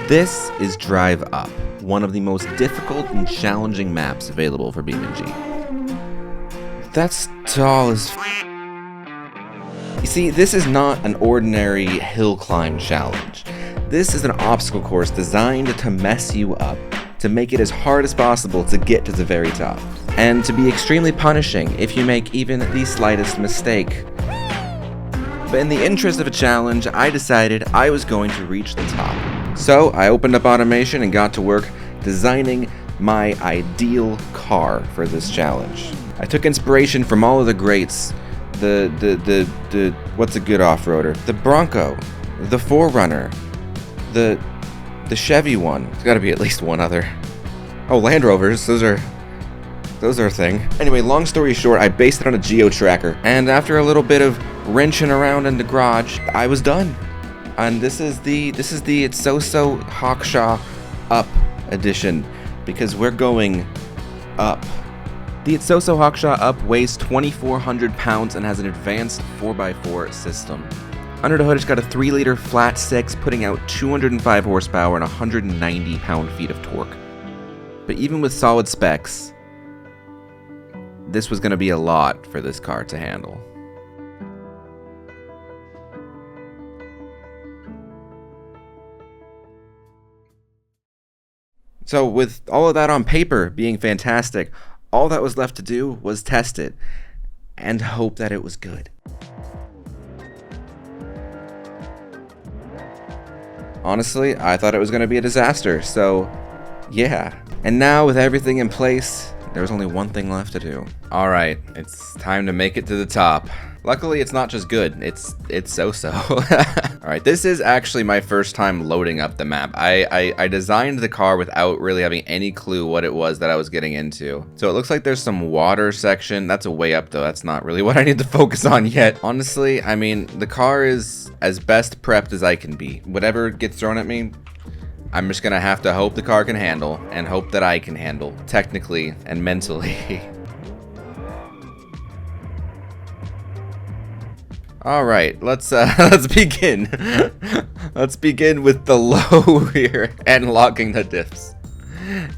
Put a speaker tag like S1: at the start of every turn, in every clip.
S1: This is Drive Up, one of the most difficult and challenging maps available for BeamNG. That's tall as f. You see, this is not an ordinary hill climb challenge. This is an obstacle course designed to mess you up, to make it as hard as possible to get to the very top, and to be extremely punishing if you make even the slightest mistake. But in the interest of a challenge, I decided I was going to reach the top. So I opened up automation and got to work designing my ideal car for this challenge. I took inspiration from all of the greats. What's a good off-roader? The Bronco, the 4Runner, the Chevy one. There's gotta be at least one other. Oh, Land Rovers, those are a thing. Anyway, long story short, I based it on a geo-tracker, and after a little bit of wrenching around in the garage, I was done. And this is the Itsoso Hawkshaw Up edition, because we're going up. The Itsoso Hawkshaw Up weighs 2,400 pounds and has an advanced 4x4 system. Under the hood, it's got a 3-liter flat 6, putting out 205 horsepower and 190 pound-feet of torque. But even with solid specs, this was going to be a lot for this car to handle. So with all of that on paper being fantastic, all that was left to do was test it and hope that it was good. Honestly, I thought it was going to be a disaster, so yeah. And now with everything in place, there's only one thing left to do. Alright, it's time to make it to the top. Luckily, it's not just good, it's so-so. Alright, this is actually my first time loading up the map. I designed the car without really having any clue what it was that I was getting into. So it looks like there's some water section. That's a way up though, that's not really what I need to focus on yet. Honestly, I mean, the car is as best prepped as I can be. Whatever gets thrown at me, I'm just gonna have to hope the car can handle, and hope that I can handle, technically and mentally. Alright, let's begin. Let's begin with the low here and locking the diffs.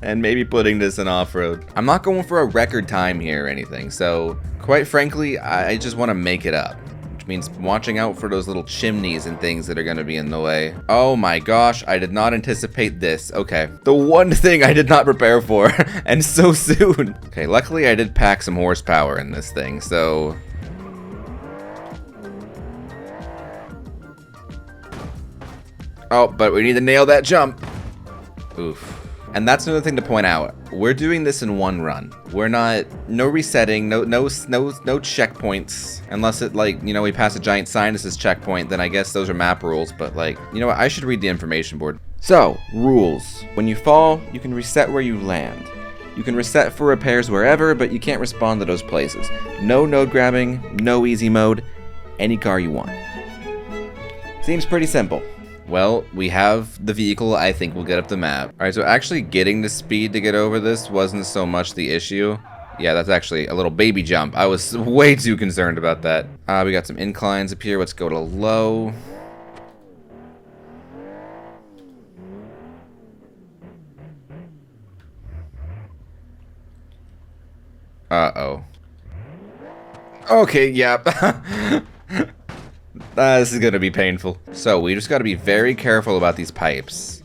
S1: And maybe putting this in off-road. I'm not going for a record time here or anything, so quite frankly, I just want to make it up. Which means watching out for those little chimneys and things that are going to be in the way. Oh my gosh, I did not anticipate this. Okay, the one thing I did not prepare for, and so soon. Okay, luckily I did pack some horsepower in this thing, so... Oh, but we need to nail that jump. Oof. And that's another thing to point out. We're doing this in one run. We're not, no resetting, no checkpoints. Unless it, like, you know, we pass a giant sign that says checkpoint, then I guess those are map rules. But, like, you know what? I should read the information board. So, rules. When you fall, you can reset where you land. You can reset for repairs wherever, but you can't respond to those places. No node grabbing, no easy mode, any car you want. Seems pretty simple. Well, we have the vehicle. I think we'll get up the map. Alright, so actually getting the speed to get over this wasn't so much the issue. Yeah, that's actually a little baby jump. I was way too concerned about that. We got some inclines up here. Let's go to low. Uh-oh. Okay, yep. This is gonna be painful. So we just gotta be very careful about these pipes,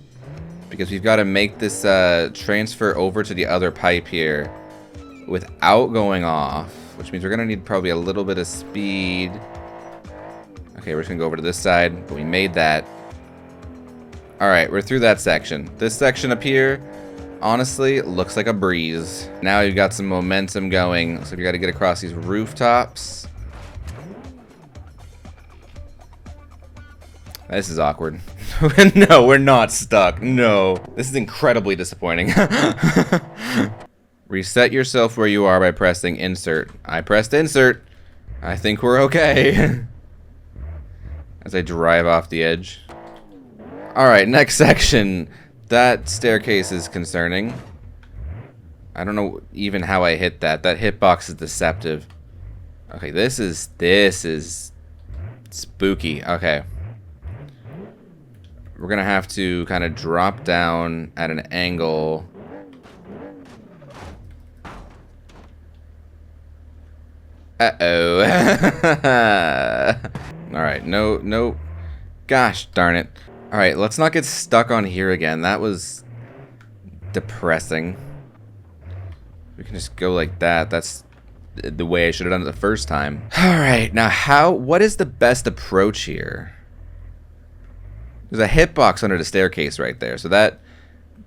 S1: because we've got to make this transfer over to the other pipe here without going off, which means we're gonna need probably a little bit of speed. Okay, we're just gonna go over to this side, but we made that. Alright, we're through that section. This section up here, honestly, looks like a breeze. Now you've got some momentum going, so we gotta get across these rooftops. This is awkward. No, we're not stuck. No. This is incredibly disappointing. Reset yourself where you are by pressing insert. I pressed insert. I think we're okay. As I drive off the edge. Alright, next section. That staircase is concerning. I don't know even how I hit that. That hitbox is deceptive. Okay, this is spooky. Okay. we're gonna have to kind of drop down at an angle. Uh-oh. Alright, no. Gosh darn it. Alright, let's not get stuck on here again. That was depressing. We can just go like that. That's the way I should have done it the first time. Alright, now what is the best approach here? There's a hitbox under the staircase right there, so that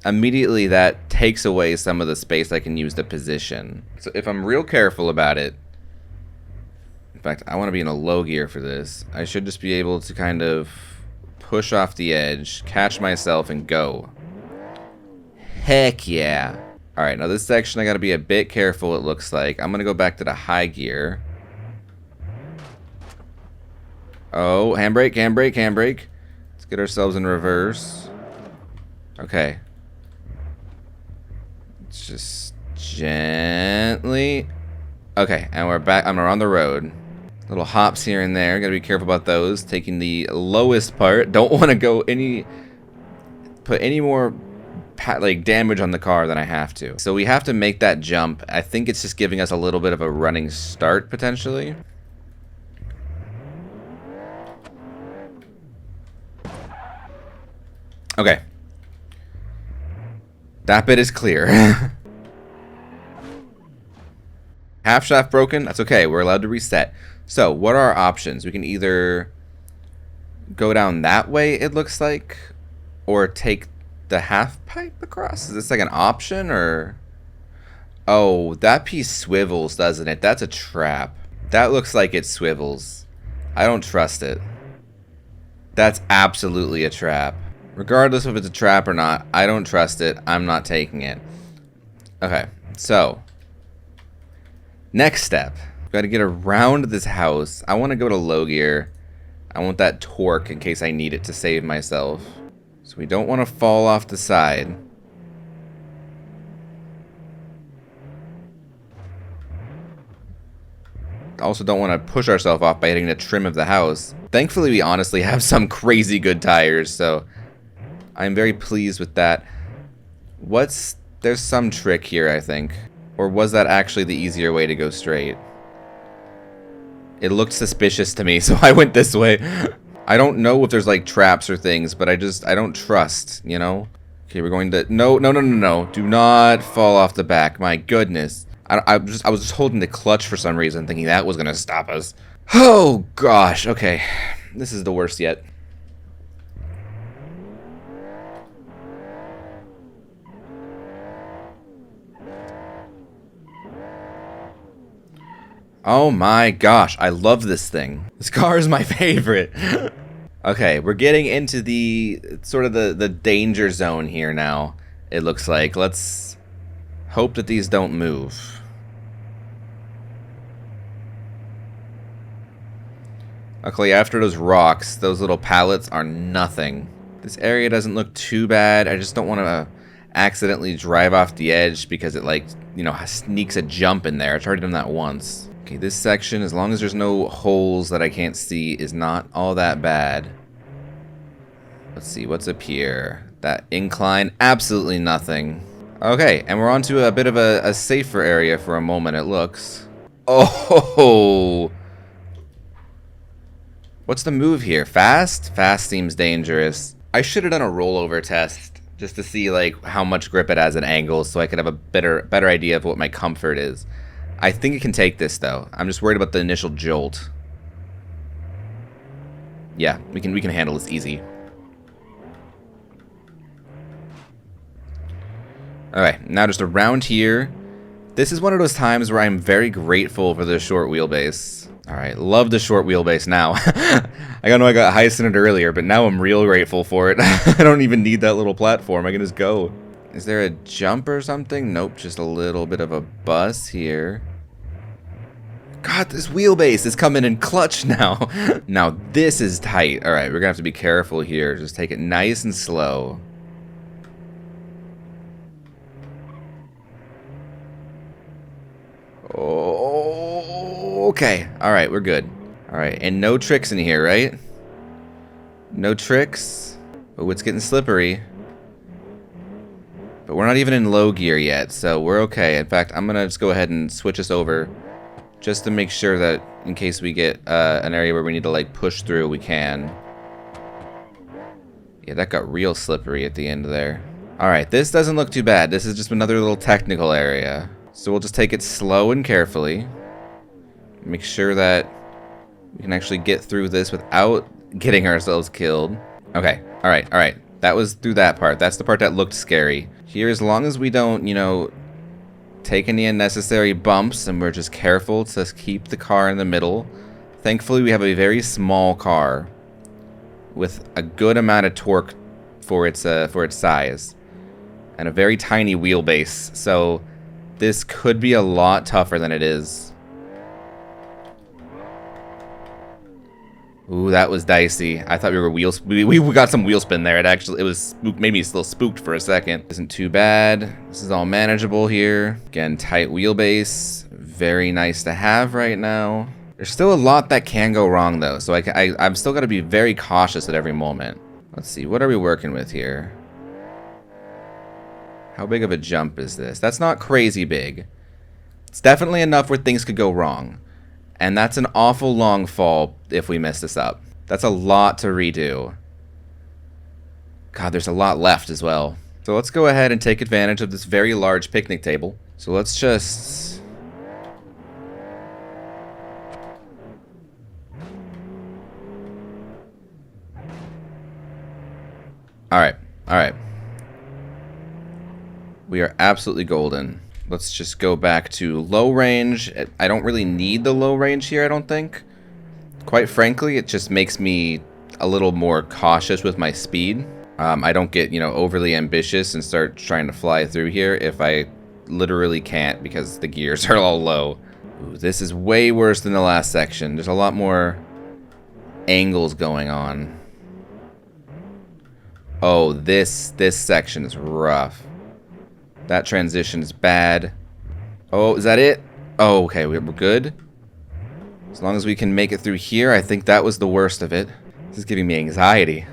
S1: immediately that takes away some of the space I can use to position. So if I'm real careful about it, in fact, I want to be in a low gear for this. I should just be able to kind of push off the edge, catch myself, and go. Heck yeah. Alright, now this section I gotta be a bit careful, it looks like. I'm gonna go back to the high gear. Oh, handbrake, handbrake, handbrake. Let's get ourselves in reverse. Okay. Let's just gently. Okay, and we're back. We're on the road. Little hops here and there. Gotta be careful about those. Taking the lowest part. Don't want to go put any more like damage on the car than I have to. So we have to make that jump. I think it's just giving us a little bit of a running start potentially. Okay. That bit is clear. Half shaft broken. That's okay. We're allowed to reset. So what are our options? We can either go down that way, it looks like, or take the half pipe across. Is this like an option or? Oh, that piece swivels, doesn't it? That's a trap. That looks like it swivels. I don't trust it. That's absolutely a trap. Regardless if it's a trap or not, I don't trust it. I'm not taking it. Okay, so next step. We've got to get around this house. I want to go to low gear. I want that torque in case I need it to save myself. So we don't want to fall off the side. Also don't want to push ourselves off by hitting the trim of the house. Thankfully, we honestly have some crazy good tires, so I'm very pleased with that. There's some trick here, I think. Or was that actually the easier way to go straight? It looked suspicious to me, so I went this way. I don't know if there's like traps or things, but I don't trust, you know? Okay, we're going to... No. Do not fall off the back. My goodness. I was just holding the clutch for some reason, thinking that was going to stop us. Oh, gosh. Okay. This is the worst yet. Oh my gosh, I love this thing. This car is my favorite. Okay, we're getting into the sort of the danger zone here now, it looks like. Let's hope that these don't move. Luckily, after those rocks, those little pallets are nothing. This area doesn't look too bad. I just don't want to accidentally drive off the edge because it, like, you know, sneaks a jump in there. It's already done that once. Okay, this section, as long as there's no holes that I can't see, is not all that bad. Let's see, what's up here? That incline, absolutely nothing. Okay, and we're onto a bit of a safer area for a moment, it looks. Oh! What's the move here? Fast? Fast seems dangerous. I should have done a rollover test just to see like how much grip it has at angles so I could have a better idea of what my comfort is. I think it can take this though. I'm just worried about the initial jolt. Yeah, we can handle this easy. Alright, now just around here. This is one of those times where I'm very grateful for the short wheelbase. Alright, love the short wheelbase now. I know I got high centered earlier, but now I'm real grateful for it. I don't even need that little platform. I can just go. Is there a jump or something? Nope, just a little bit of a bus here. God, this wheelbase is coming in clutch now. Now this is tight. Alright, we're gonna have to be careful here. Just take it nice and slow. Oh, okay. Alright, we're good. Alright, and no tricks in here, right? No tricks? Oh, it's getting slippery. But we're not even in low gear yet, so we're okay. In fact, I'm gonna just go ahead and switch us over just to make sure that in case we get an area where we need to like push through, we can. Yeah, that got real slippery at the end there. Alright, this doesn't look too bad. This is just another little technical area. So we'll just take it slow and carefully. Make sure that we can actually get through this without getting ourselves killed. Okay, alright. That was through that part. That's the part that looked scary. Here, as long as we don't, you know, take any unnecessary bumps and we're just careful to keep the car in the middle. Thankfully, we have a very small car with a good amount of torque for its size and a very tiny wheelbase. So this could be a lot tougher than it is. Ooh, that was dicey. I thought we were we got some wheel spin there. It was made me still spooked for a second. Isn't too bad. This is all manageable here. Again, tight wheelbase. Very nice to have right now. There's still a lot that can go wrong though, so I'm still got to be very cautious at every moment. Let's see, what are we working with here? How big of a jump is this? That's not crazy big. It's definitely enough where things could go wrong. And that's an awful long fall if we mess this up. That's a lot to redo. God, there's a lot left as well. So let's go ahead and take advantage of this very large picnic table. So let's just... Alright. We are absolutely golden. Let's just go back to low range. I don't really need the low range here, I don't think. Quite frankly, it just makes me a little more cautious with my speed. I don't get, you know, overly ambitious and start trying to fly through here if I literally can't because the gears are all low. Ooh, this is way worse than the last section. There's a lot more angles going on. Oh, this section is rough. That transition is bad. Oh, is that it? Oh, okay, we're good. As long as we can make it through here, I think that was the worst of it. This is giving me anxiety.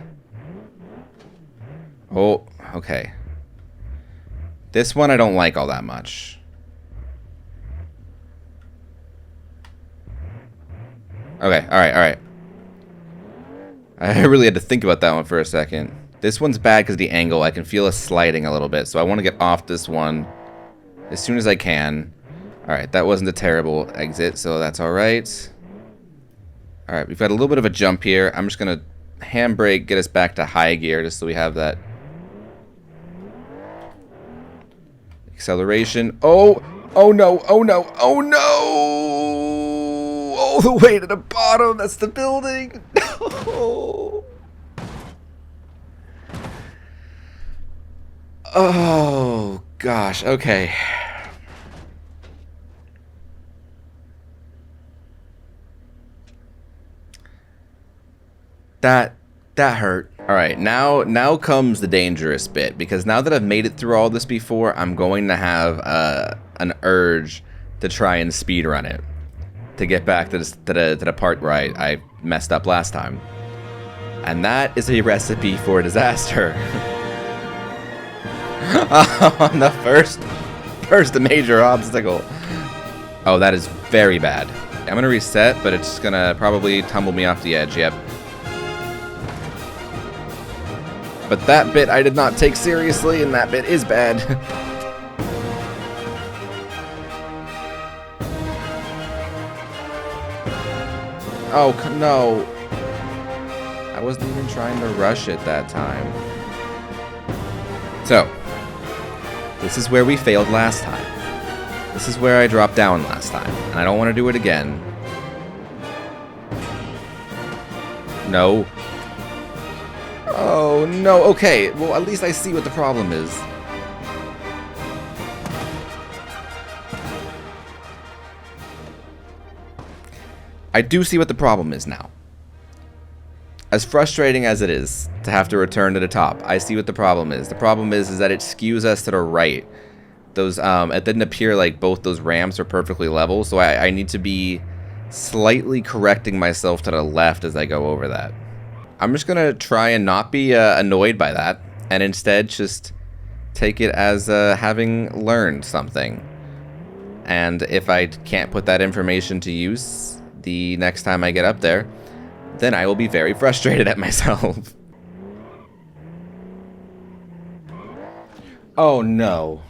S1: Oh, okay. This one I don't like all that much. Okay, alright. I really had to think about that one for a second. This one's bad because of the angle. I can feel us sliding a little bit, so I want to get off this one as soon as I can. Alright, that wasn't a terrible exit, so that's alright. Alright, we've got a little bit of a jump here. I'm just going to handbrake, get us back to high gear, just so we have that acceleration. Oh no! All the way to the bottom! That's the building! No! Oh, gosh, okay. That hurt. Alright, now comes the dangerous bit, because now that I've made it through all this before, I'm going to have an urge to try and speedrun it. To get back to the part where I messed up last time. And that is a recipe for disaster. On the first major obstacle. Oh, that is very bad. I'm gonna reset, but it's gonna probably tumble me off the edge. Yep. But that bit I did not take seriously, and that bit is bad. Oh no! I wasn't even trying to rush it that time. So. This is where we failed last time. This is where I dropped down last time. And I don't want to do it again. No. Oh, no. Okay. Well, at least I see what the problem is. I do see what the problem is now. As frustrating as it is to have to return to the top, I see what the problem is. The problem is that it skews us to the right. Those it didn't appear like both those ramps are perfectly level, so I need to be slightly correcting myself to the left as I go over that. I'm just gonna try and not be annoyed by that, and instead just take it as having learned something. And if I can't put that information to use the next time I get up there, then I will be very frustrated at myself. Oh no.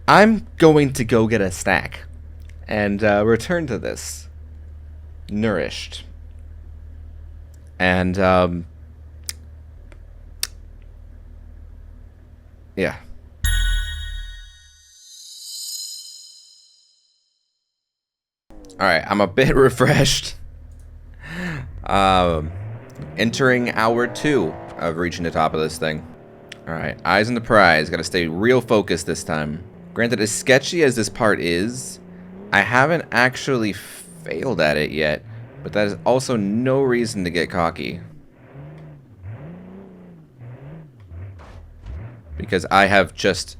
S1: I'm going to go get a snack and return to this nourished. And yeah. Alright, I'm a bit refreshed. Entering hour 2 of reaching the top of this thing. Alright, eyes on the prize. Gotta stay real focused this time. Granted, as sketchy as this part is, I haven't actually failed at it yet, but that is also no reason to get cocky. Because I have just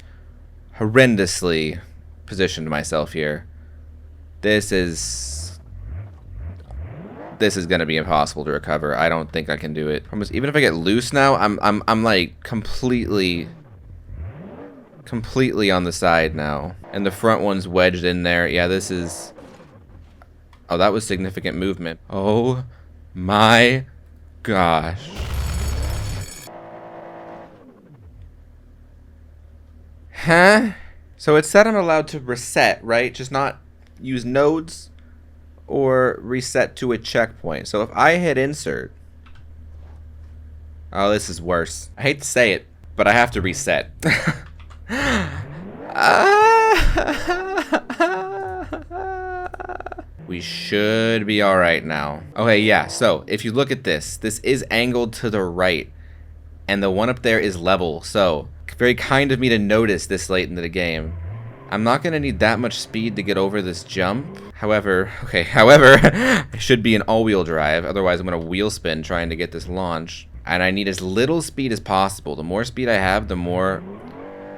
S1: horrendously positioned myself here. This is gonna be impossible to recover. I don't think I can do it. Almost, even if I get loose now, I'm like completely on the side now. And the front one's wedged in there. Yeah, this is... Oh, that was significant movement. Oh my gosh. Huh? So it said I'm allowed to reset, right? Just not use nodes or reset to a checkpoint. So if I hit insert... Oh, this is worse. I hate to say it, but I have to reset. We should be alright now. Okay, yeah, so if you look at this, this is angled to the right, and the one up there is level, so very kind of me to notice this late into the game. I'm not going to need that much speed to get over this jump. However, I should be in all-wheel drive, otherwise I'm going to wheel spin trying to get this launch. And I need as little speed as possible. The more speed I have, the more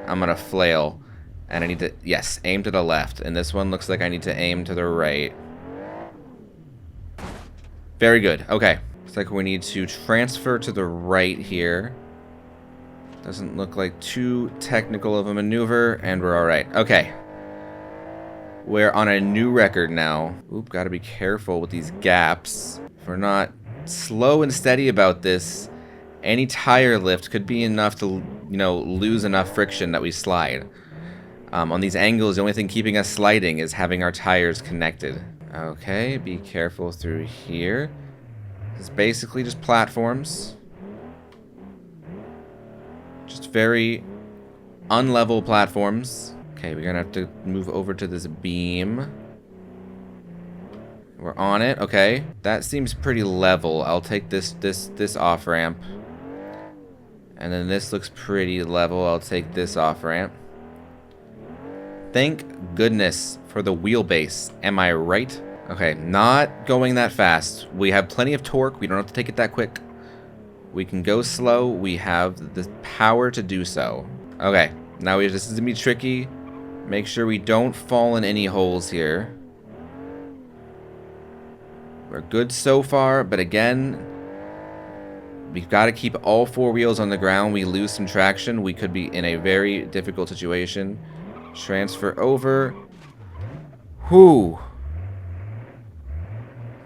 S1: I'm going to flail. And I need to, yes, aim to the left. And this one looks like I need to aim to the right. Very good. Okay. Looks like we need to transfer to the right here. Doesn't look like too technical of a maneuver, and we're alright. Okay. We're on a new record now. Oop, gotta be careful with these gaps. If we're not slow and steady about this, any tire lift could be enough to, you know, lose enough friction that we slide. On these angles, the only thing keeping us sliding is having our tires connected. Okay, be careful through here. It's basically just platforms. Just very unlevel platforms. Okay, we're gonna have to move over to this beam. We're on it. Okay, that seems pretty level. I'll take this off ramp, and then this looks pretty level. I'll take this off ramp. Thank goodness for the wheelbase. Am I right? Okay, not going that fast. We have plenty of torque. We don't have to take it that quick. We can go slow. We have the power to do so. Okay, now this is gonna be tricky. Make sure we don't fall in any holes here. We're good so far, but again, we've got to keep all four wheels on the ground. We lose some traction, we could be in a very difficult situation. Transfer over. Whew.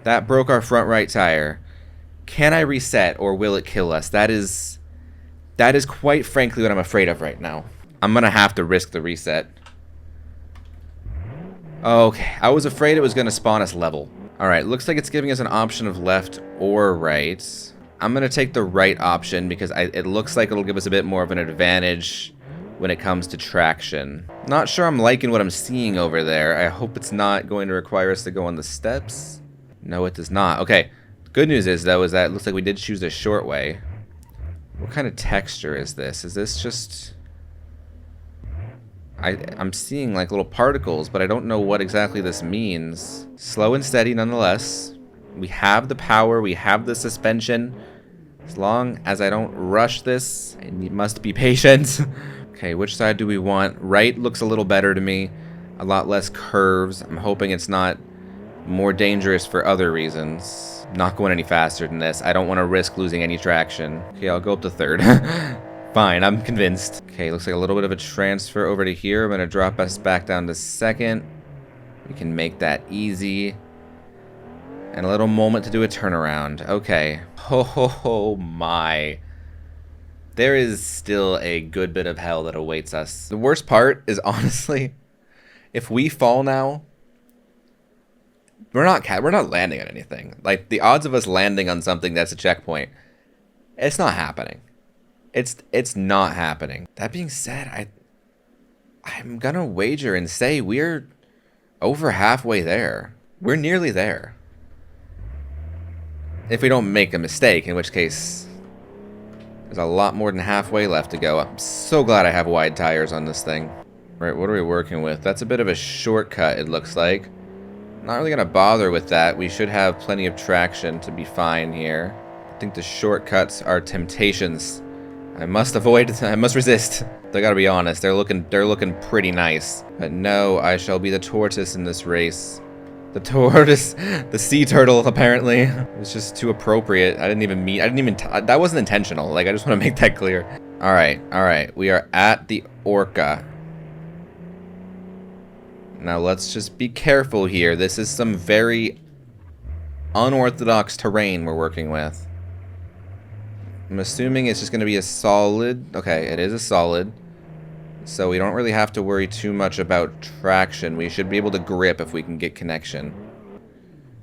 S1: That broke our front right tire. Can I reset, or will it kill us? That is quite frankly what I'm afraid of right now. I'm gonna have to risk the reset. Okay, I was afraid it was gonna spawn us level. Alright, looks like it's giving us an option of left or right. I'm gonna take the right option because it looks like it'll give us a bit more of an advantage when it comes to traction. Not sure I'm liking what I'm seeing over there. I hope it's not going to require us to go on the steps. No, it does not. Okay. Good news is, though, is that it looks like we did choose a short way. What kind of texture is this? Is this just... I'm seeing like little particles, but I don't know what exactly this means. Slow and steady nonetheless. We have the power, we have the suspension. As long as I don't rush this, and you must be patient. Okay, which side do we want? Right looks a little better to me. A lot less curves. I'm hoping it's not more dangerous for other reasons. Not going any faster than this. I don't want to risk losing any traction. Okay, I'll go up to third. Fine, I'm convinced. Okay, looks like a little bit of a transfer over to here. I'm going to drop us back down to second. We can make that easy. And a little moment to do a turnaround. Okay. Oh my. There is still a good bit of hell that awaits us. The worst part is honestly, if we fall now, we're not landing on anything. Like, the odds of us landing on something that's a checkpoint, it's not happening. It's not happening. That being said, I'm gonna wager and say we're over halfway there. We're nearly there. If we don't make a mistake, in which case there's a lot more than halfway left to go. I'm so glad I have wide tires on this thing. Right, what are we working with? That's a bit of a shortcut, it looks like. Not really gonna bother with that. We should have plenty of traction to be fine here. I think the shortcuts are temptations. I must resist. I gotta be honest, they're looking pretty nice. But no, I shall be the tortoise in this race. The tortoise, the sea turtle, apparently. It was just too appropriate. That wasn't intentional. Like, I just want to make that clear. All right. We are at the Orca. Now, let's just be careful here. This is some very unorthodox terrain we're working with. I'm assuming it's just going to be a solid. Okay, it is a solid. So we don't really have to worry too much about traction. We should be able to grip if we can get connection.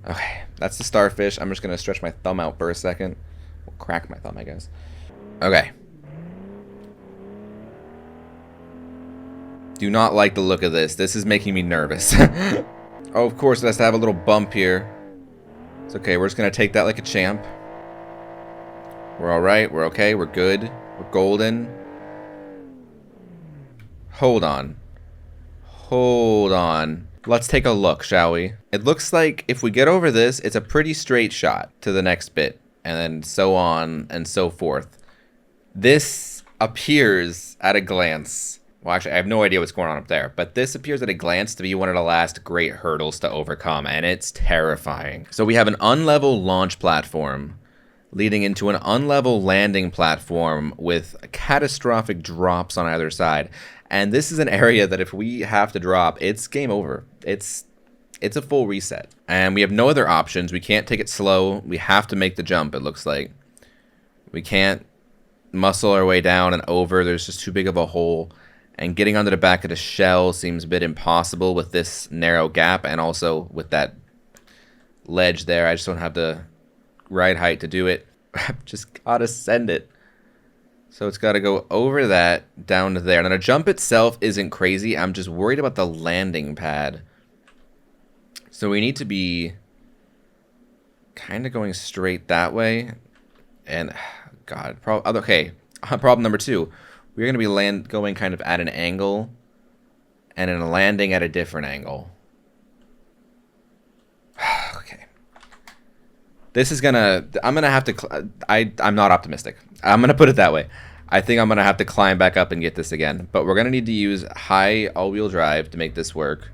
S1: Okay, that's the starfish. I'm just going to stretch my thumb out for a second. Well, crack my thumb, I guess. Okay. Do not like the look of this. This is making me nervous. Oh, of course, it has to have a little bump here. It's okay. We're just going to take that like a champ. We're all right. We're okay. We're good. We're golden. Hold on. Let's take a look, shall we? It looks like if we get over this, it's a pretty straight shot to the next bit, and then so on and so forth. This appears at a glance. Well, actually, I have no idea what's going on up there, but this appears at a glance to be one of the last great hurdles to overcome, and it's terrifying. So we have an unlevel launch platform leading into an unlevel landing platform with catastrophic drops on either side. And this is an area that if we have to drop, it's game over. It's a full reset. And we have no other options. We can't take it slow. We have to make the jump, it looks like. We can't muscle our way down and over. There's just too big of a hole. And getting onto the back of the shell seems a bit impossible with this narrow gap. And also with that ledge there. I just don't have the ride height to do it. I've just gotta send it. So it's got to go over that, down to there. Now, the jump itself isn't crazy. I'm just worried about the landing pad. So we need to be kind of going straight that way. And, God, okay. Problem number 2. We're going to be going kind of at an angle and then landing at a different angle. Okay. This is gonna, I'm gonna have to, I'm not optimistic. I'm gonna put it that way. I think I'm gonna have to climb back up and get this again. But we're gonna need to use high all-wheel drive to make this work.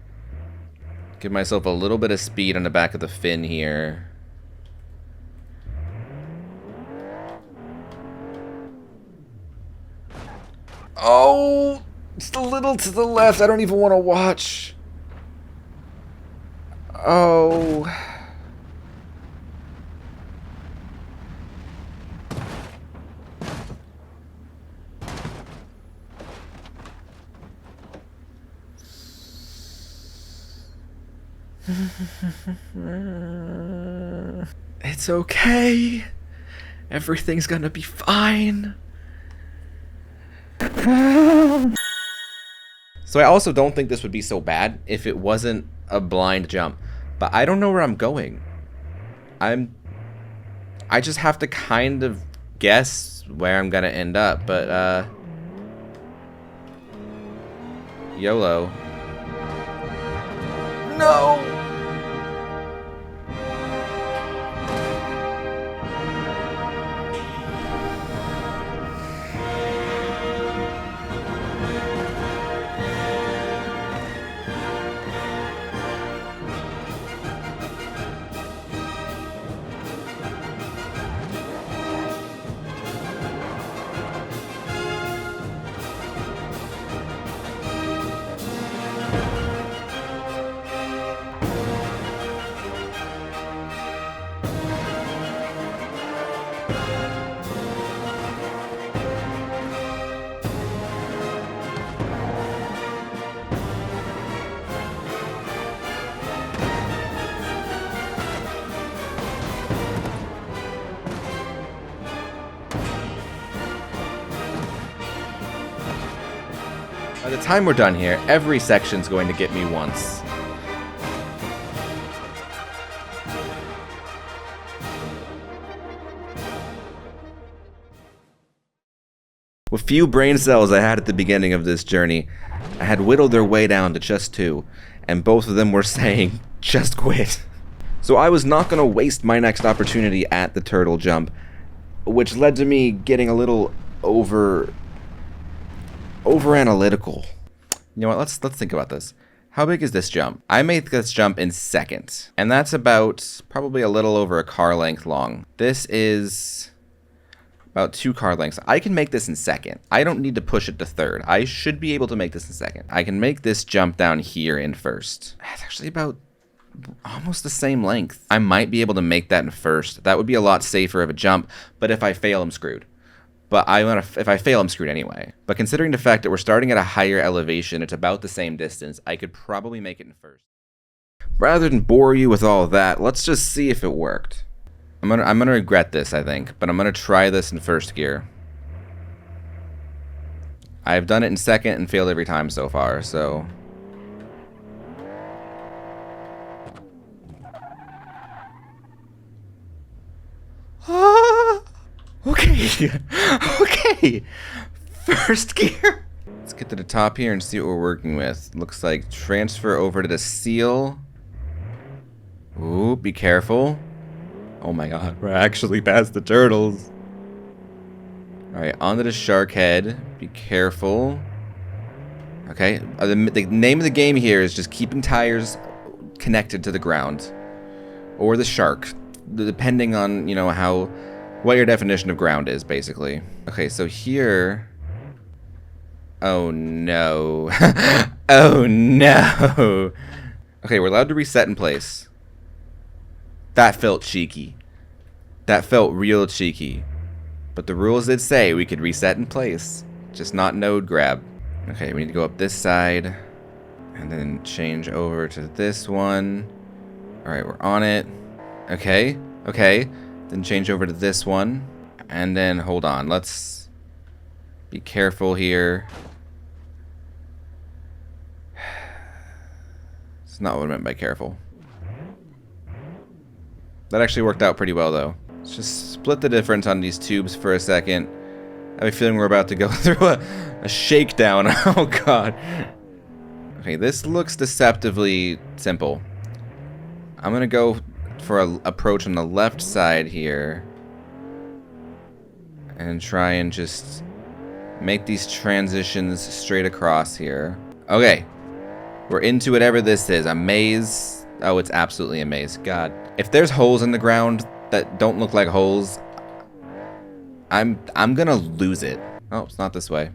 S1: Give myself a little bit of speed on the back of the fin here. Oh, just a little to the left. I don't even want to watch. Oh. It's okay. Everything's gonna be fine. So I also don't think this would be so bad if it wasn't a blind jump. But I don't know where I'm going. I just have to kind of guess where I'm gonna end up, but YOLO. No! the time we're done here, every section's going to get me once. With few brain cells I had at the beginning of this journey, I had whittled their way down to just 2, and both of them were saying, just quit. So I was not going to waste my next opportunity at the turtle jump, which led to me getting a little over analytical. You know what, let's think about this. How big is this jump? I made this jump in seconds, and that's about probably a little over a car length long. This is about 2 car lengths. I can make this in second. I don't need to push it to third. I should be able to make this in second. I can make this jump down here in first. It's actually about almost the same length. I might be able to make that in first. That would be a lot safer of a jump, but if I fail, I'm screwed. But if I fail, I'm screwed anyway. But considering the fact that we're starting at a higher elevation, it's about the same distance, I could probably make it in first. Rather than bore you with all of that, let's just see if it worked. I'm gonna regret this, I think, but I'm gonna try this in first gear. I've done it in second and failed every time so far, so... Okay. Okay. First gear. Let's get to the top here and see what we're working with. Looks like transfer over to the seal. Ooh, be careful. Oh my god, we're actually past the turtles. Alright, onto the shark head. Be careful. Okay, the name of the game here is just keeping tires connected to the ground. Or the shark. Depending on, you know, what your definition of ground is, basically. Okay, so here... Oh no. Oh no. Okay, we're allowed to reset in place. That felt cheeky. That felt real cheeky. But the rules did say we could reset in place. Just not node grab. Okay, we need to go up this side. And then change over to this one. Alright, we're on it. Okay, okay. Then change over to this one. And then, hold on, let's be careful here. It's not what I meant by careful. That actually worked out pretty well, though. Let's just split the difference on these tubes for a second. I have a feeling we're about to go through a shakedown. Oh, God. Okay, this looks deceptively simple. I'm going to go for an approach on the left side here. And try and just make these transitions straight across here. Okay. We're into whatever this is. A maze. Oh, it's absolutely a maze. God. If there's holes in the ground that don't look like holes, I'm gonna lose it. Oh, it's not this way.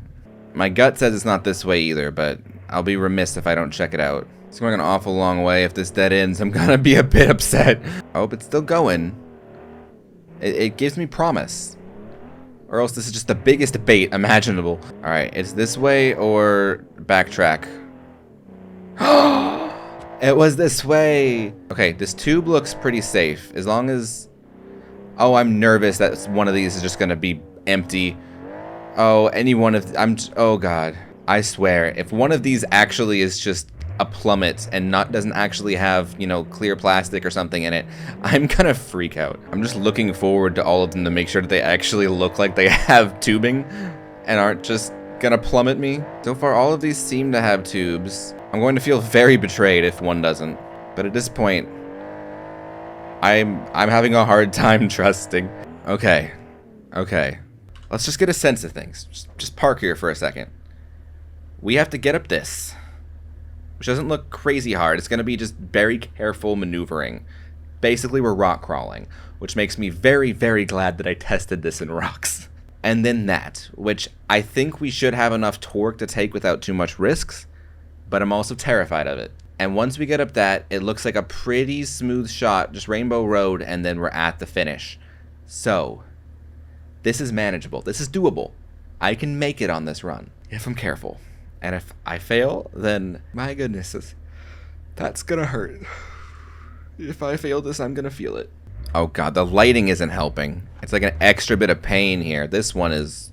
S1: My gut says it's not this way either, but I'll be remiss if I don't check it out. It's going an awful long way. If this dead ends, I'm gonna be a bit upset. I hope it's still going. It gives me promise. Or else this is just the biggest bait imaginable. Alright, it's this way or backtrack. It was this way. Okay, this tube looks pretty safe. As long as... Oh, I'm nervous that one of these is just gonna be empty. Oh, any one of... Oh, God. I swear, if one of these actually is just a plummet and doesn't actually have, you know, clear plastic or something in it, I'm gonna freak out. I'm just looking forward to all of them to make sure that they actually look like they have tubing and aren't just gonna plummet me. So far, all of these seem to have tubes. I'm going to feel very betrayed if one doesn't. But at this point, I'm having a hard time trusting. Okay. Okay. Let's just get a sense of things. Just park here for a second. We have to get up this, which doesn't look crazy hard. It's going to be just very careful maneuvering. Basically, we're rock crawling, which makes me very, very glad that I tested this in rocks. And then that, which I think we should have enough torque to take without too much risks, but I'm also terrified of it. And once we get up that, it looks like a pretty smooth shot, just Rainbow Road, and then we're at the finish. So, this is manageable. This is doable. I can make it on this run, if I'm careful. And if I fail, then, my goodness, that's gonna hurt. If I fail this, I'm gonna feel it. Oh God, the lighting isn't helping. It's like an extra bit of pain here. This one is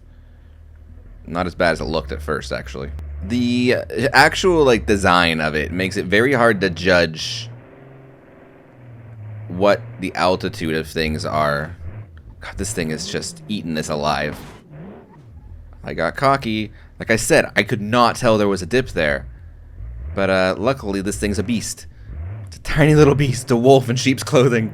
S1: not as bad as it looked at first, actually. The actual like design of it makes it very hard to judge what the altitude of things are. God, this thing is just eating this alive. I got cocky. Like I said, I could not tell there was a dip there. But luckily this thing's a beast. It's a tiny little beast, a wolf in sheep's clothing.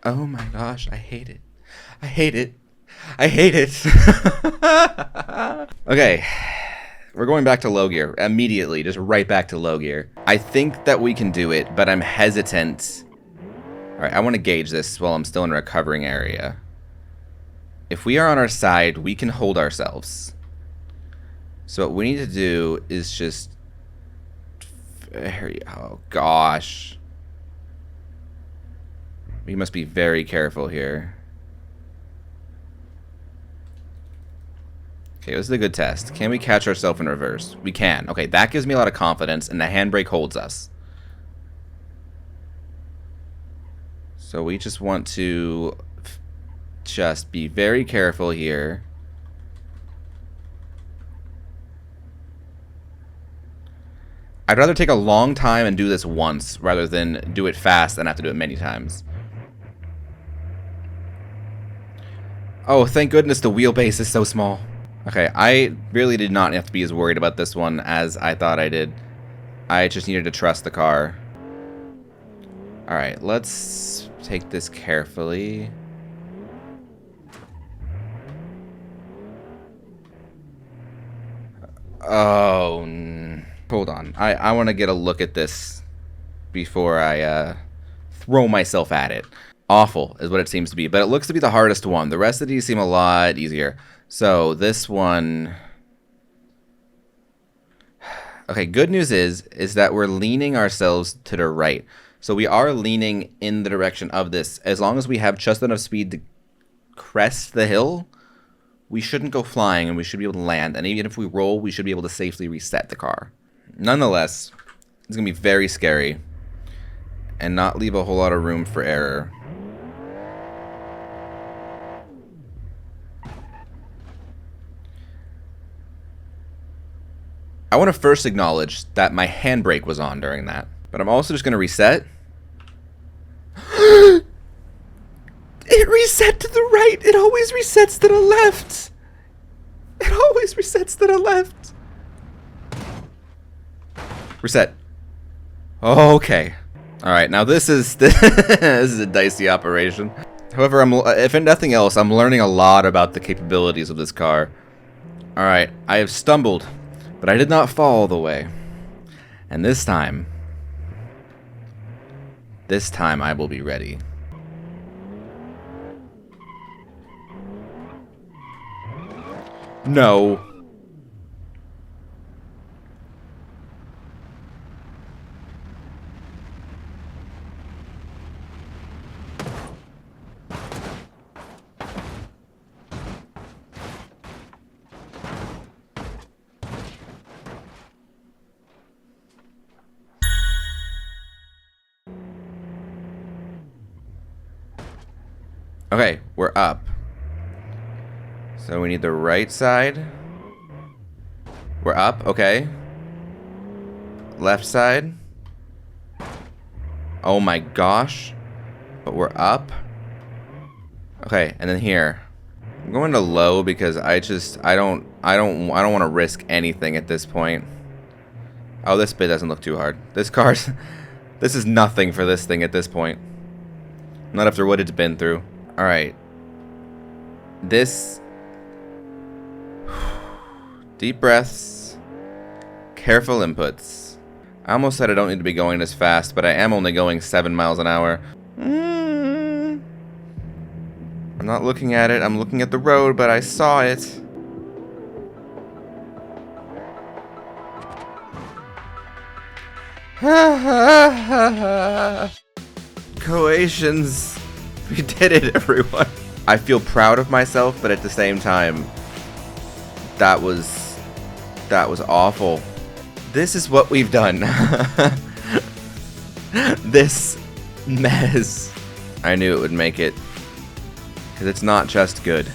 S1: Oh my gosh, I hate it. I hate it. I hate it. Okay, we're going back to low gear immediately, just right back to low gear. I think that we can do it, but I'm hesitant. All right, I want to gauge this while I'm still in a recovering area. If we are on our side, we can hold ourselves. So what we need to do is just... Oh gosh. We must be very careful here. Okay, this is a good test. Can we catch ourselves in reverse? We can. Okay, that gives me a lot of confidence, and the handbrake holds us. So we just want to just be very careful here. I'd rather take a long time and do this once rather than do it fast and have to do it many times. Oh, thank goodness the wheelbase is so small. Okay, I really did not have to be as worried about this one as I thought I did. I just needed to trust the car. Alright, let's take this carefully. Oh, hold on. I want to get a look at this before I throw myself at it. Awful is what it seems to be, but it looks to be the hardest one. The rest of these seem a lot easier. So this one... Okay, good news is that we're leaning ourselves to the right. So we are leaning in the direction of this. As long as we have just enough speed to crest the hill, we shouldn't go flying and we should be able to land. And even if we roll, we should be able to safely reset the car. Nonetheless, it's going to be very scary and not leave a whole lot of room for error. I want to first acknowledge that my handbrake was on during that. But I'm also just going to reset. It reset to the right. It always resets to the left. It always resets to the left. Reset. Okay. All right. Now this is this is a dicey operation. However, if nothing else, I'm learning a lot about the capabilities of this car. All right. I have stumbled, but I did not fall all the way. And this time I will be ready. No. Okay, we're up. So we need the right side. We're up, okay. Left side. Oh my gosh. But we're up. Okay, and then here. I'm going to low because I don't want to risk anything at this point. Oh, this bit doesn't look too hard. This is nothing for this thing at this point. Not after what it's been through. Alright. This... Deep breaths. Careful inputs. I almost said I don't need to be going this fast, but I am only going 7 miles an hour. I'm not looking at it. I'm looking at the road, but I saw it. Croatians. We did it, everyone. I feel proud of myself, but at the same time, That was awful. This is what we've done. This mess. I knew it would make it. Because it's not just good.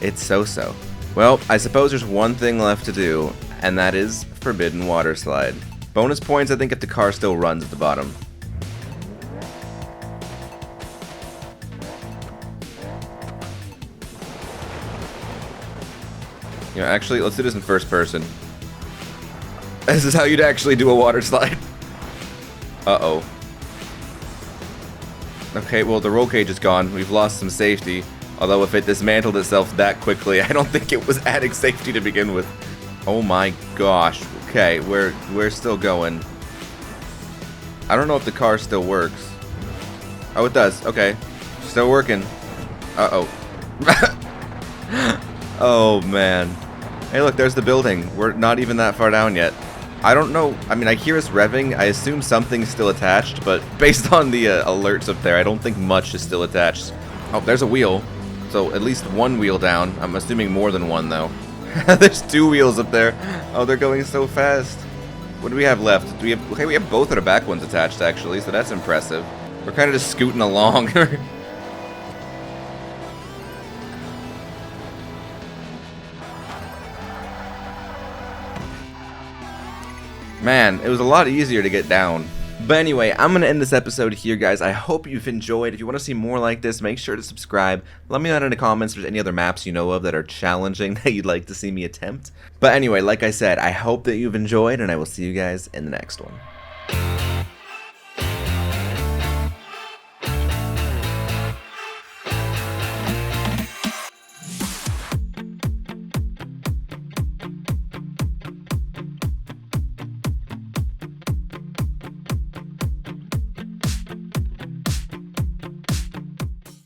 S1: It's so-so. Well, I suppose there's one thing left to do, and that is Forbidden Water Slide. Bonus points, I think, if the car still runs at the bottom. Yeah, actually, let's do this in first person. This is how you'd actually do a water slide. Uh-oh. Okay, well, the roll cage is gone. We've lost some safety. Although if it dismantled itself that quickly, I don't think it was adding safety to begin with. Oh my gosh. Okay, we're still going. I don't know if the car still works. Oh, it does. Okay. Still working. Uh-oh. Oh, man. Hey, look, there's the building. We're not even that far down yet. I don't know. I mean, I hear us revving. I assume something's still attached, but based on the alerts up there, I don't think much is still attached. Oh, there's a wheel. So at least one wheel down. I'm assuming more than one, though. There's 2 wheels up there. Oh, they're going so fast. What do we have left? Do we have? Okay, we have both of the back ones attached, actually, so that's impressive. We're kind of just scooting along. Man, it was a lot easier to get down. But anyway, I'm going to end this episode here, guys. I hope you've enjoyed. If you want to see more like this, make sure to subscribe. Let me know in the comments if there's any other maps you know of that are challenging that you'd like to see me attempt. But anyway, like I said, I hope that you've enjoyed, and I will see you guys in the next one.